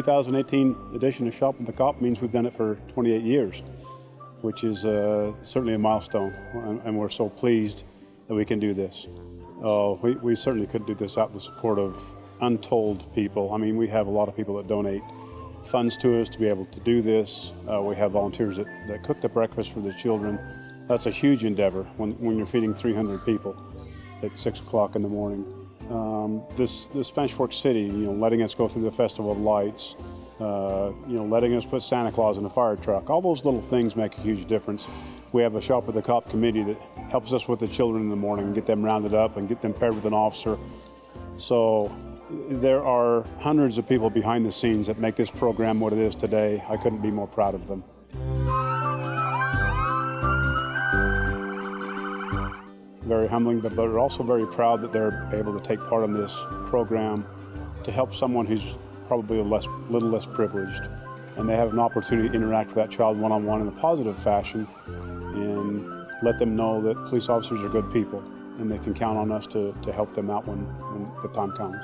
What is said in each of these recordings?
2018 edition of Shop with the Cop means we've done it for 28 years, which is certainly a milestone, and we're so pleased that we can do this. We certainly couldn't do this without the support of untold people. I mean, we have a lot of people that donate funds to us to be able to do this. We have volunteers that cook the breakfast for the children. That's a huge endeavor when you're feeding 300 people at 6 o'clock in the morning. This Spanish Fork City, letting us go through the Festival of Lights, letting us put Santa Claus in a fire truck, all those little things make a huge difference. We have a Shop with the Cop committee that helps us with the children in the morning and get them rounded up and get them paired with an officer. So there are hundreds of people behind the scenes that make this program what it is today. I couldn't be more proud of them. Very humbling, but we're also very proud that they're able to take part in this program to help someone who's probably a little less privileged. And they have an opportunity to interact with that child one-on-one in a positive fashion and let them know that police officers are good people and they can count on us to help them out when the time comes.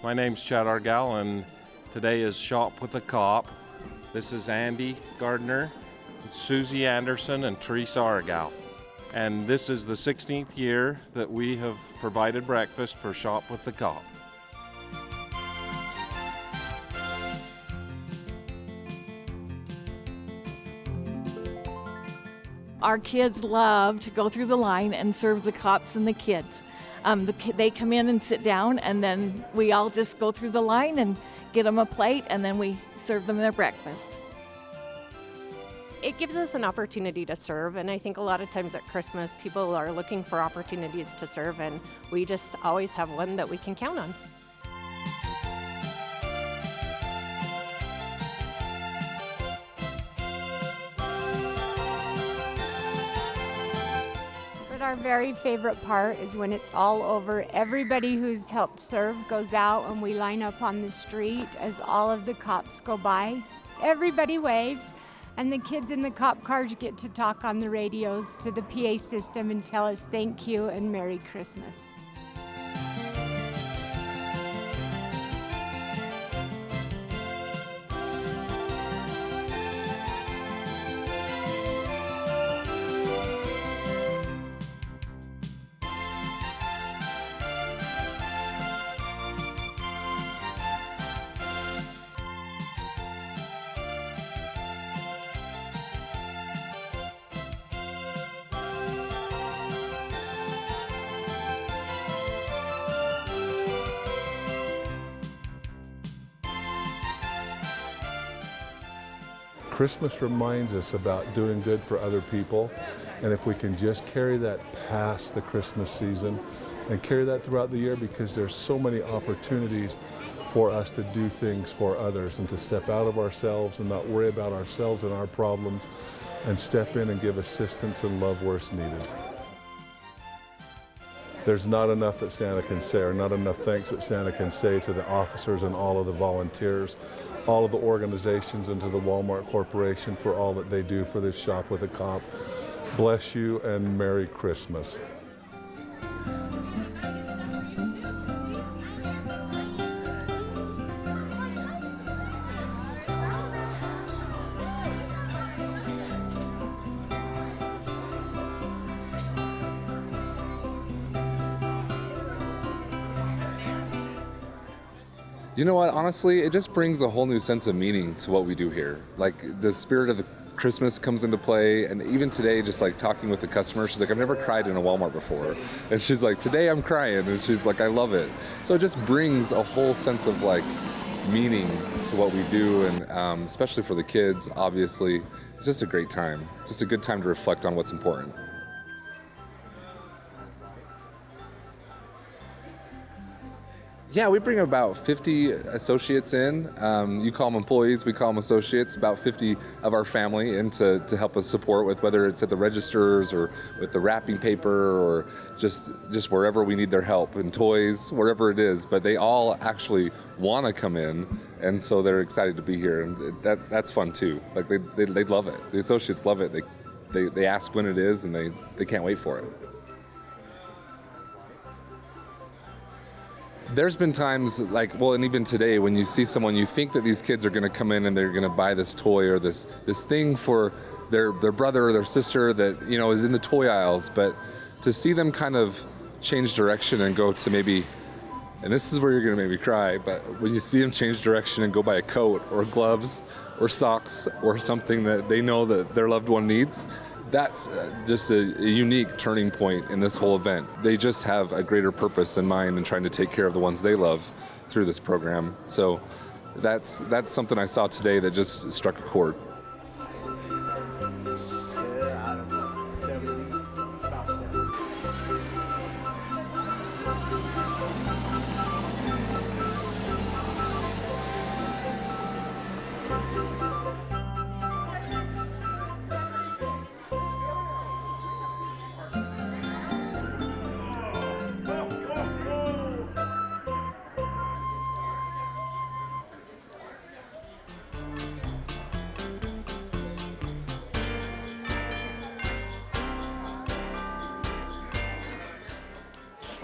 My name's Chad Argal, and today is Shop with the Cop. This is Andy Gardner, Susie Anderson, and Teresa Argal. And this is the 16th year that we have provided breakfast for Shop with the Cop. Our kids love to go through the line and serve the cops and the kids. They come in and sit down, and then we all just go through the line and get them a plate, and then we serve them their breakfast. It gives us an opportunity to serve, and I think a lot of times at Christmas people are looking for opportunities to serve, and we just always have one that we can count on. Our very favorite part is when it's all over. Everybody who's helped serve goes out and we line up on the street as all of the cops go by. Everybody waves, and the kids in the cop cars get to talk on the radios to the PA system and tell us thank you and Merry Christmas. Christmas reminds us about doing good for other people, and if we can just carry that past the Christmas season and carry that throughout the year, because there's so many opportunities for us to do things for others and to step out of ourselves and not worry about ourselves and our problems and step in and give assistance and love where it's needed. There's not enough that Santa can say, or not enough thanks that Santa can say to the officers and all of the volunteers, all of the organizations, and to the Walmart Corporation for all that they do for this Shop with a Cop. Bless you and Merry Christmas. You know what, honestly, it just brings a whole new sense of meaning to what we do here. Like, the spirit of the Christmas comes into play, and even today, just like talking with the customer, she's like, I've never cried in a Walmart before. And she's like, today I'm crying, and she's like, I love it. So it just brings a whole sense of like meaning to what we do, and especially for the kids, obviously, it's just a great time. It's just a good time to reflect on what's important. Yeah, we bring about 50 associates in. You call them employees, we call them associates, about 50 of our family in to help us support with whether it's at the registers or with the wrapping paper or just wherever we need their help, and toys, wherever it is. But they all actually want to come in, and so they're excited to be here, and that's fun too. Like they love it. The associates love it. They ask when it is, and they can't wait for it. There's been times like, well, and even today, when you see someone, you think that these kids are going to come in and they're going to buy this toy or this thing for their brother or their sister that, you know, is in the toy aisles. But to see them kind of change direction and go to maybe, and this is where you're going to make me cry, but when you see them change direction and go buy a coat or gloves or socks or something that they know that their loved one needs, that's just a unique turning point in this whole event. They just have a greater purpose in mind in trying to take care of the ones they love through this program. So that's something I saw today that just struck a chord.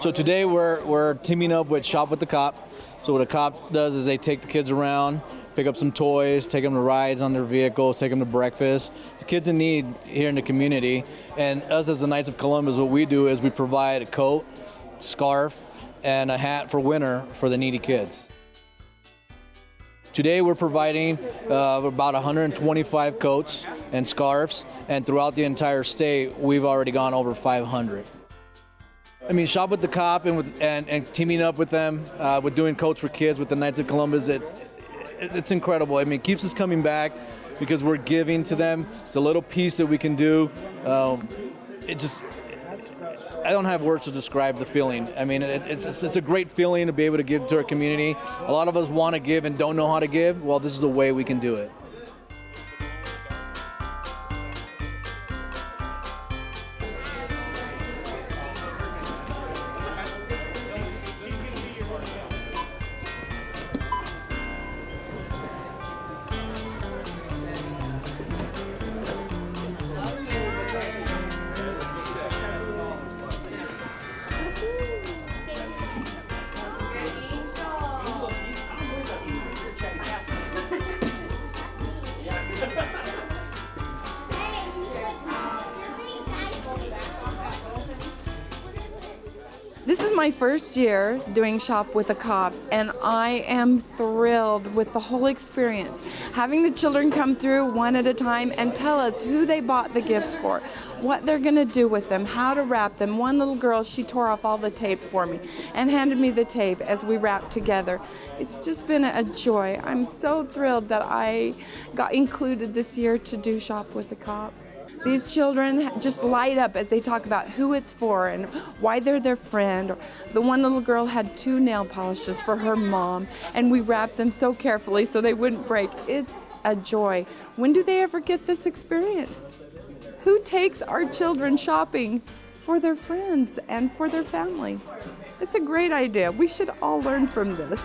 So today we're teaming up with Shop with the Cop. So what a cop does is they take the kids around, pick up some toys, take them to rides on their vehicles, take them to breakfast. The kids in need here in the community. And us as the Knights of Columbus, what we do is we provide a coat, scarf, and a hat for winter for the needy kids. Today we're providing about 125 coats and scarves, and throughout the entire state, we've already gone over 500. I mean, Shop with the Cop and teaming up with them, with doing coats for kids with the Knights of Columbus, it's incredible. I mean, it keeps us coming back because we're giving to them. It's a little piece that we can do. I don't have words to describe the feeling. I mean, it's a great feeling to be able to give to our community. A lot of us want to give and don't know how to give. Well, this is the way we can do it. This is my first year doing Shop with a Cop, and I am thrilled with the whole experience. Having the children come through one at a time and tell us who they bought the gifts for, what they're going to do with them, how to wrap them. One little girl, she tore off all the tape for me and handed me the tape as we wrapped together. It's just been a joy. I'm so thrilled that I got included this year to do Shop with a Cop. These children just light up as they talk about who it's for and why they're their friend. The one little girl had 2 nail polishes for her mom, and we wrapped them so carefully so they wouldn't break. It's a joy. When do they ever get this experience? Who takes our children shopping for their friends and for their family. It's a great idea. We should all learn from this.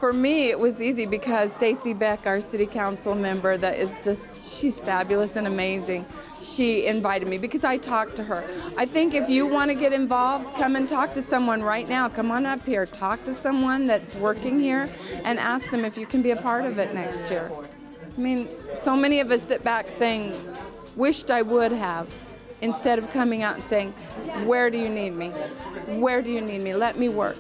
For me, it was easy because Stacy Beck, our city council member, she's fabulous and amazing. She invited me because I talked to her. I think if you want to get involved, come and talk to someone right now. Come on up here, talk to someone that's working here and ask them if you can be a part of it next year. I mean, so many of us sit back saying, wished I would have, instead of coming out and saying, where do you need me? Where do you need me? Let me work.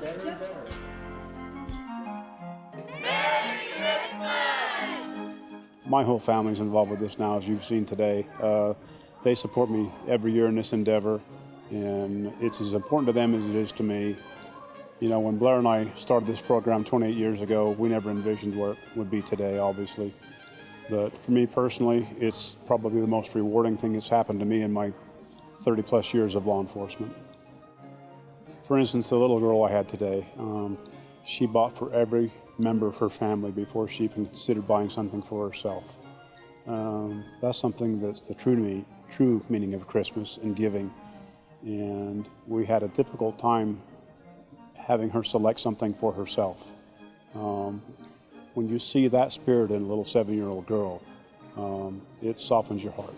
My whole family's involved with this now, as you've seen today. They support me every year in this endeavor, and it's as important to them as it is to me. You know, when Blair and I started this program 28 years ago, we never envisioned where it would be today, obviously. But for me personally, it's probably the most rewarding thing that's happened to me in my 30-plus years of law enforcement. For instance, the little girl I had today, she bought for every member of her family before she even considered buying something for herself. That's something that's the true meaning of Christmas and giving. And we had a difficult time having her select something for herself. When you see that spirit in a little 7-year-old girl, it softens your heart.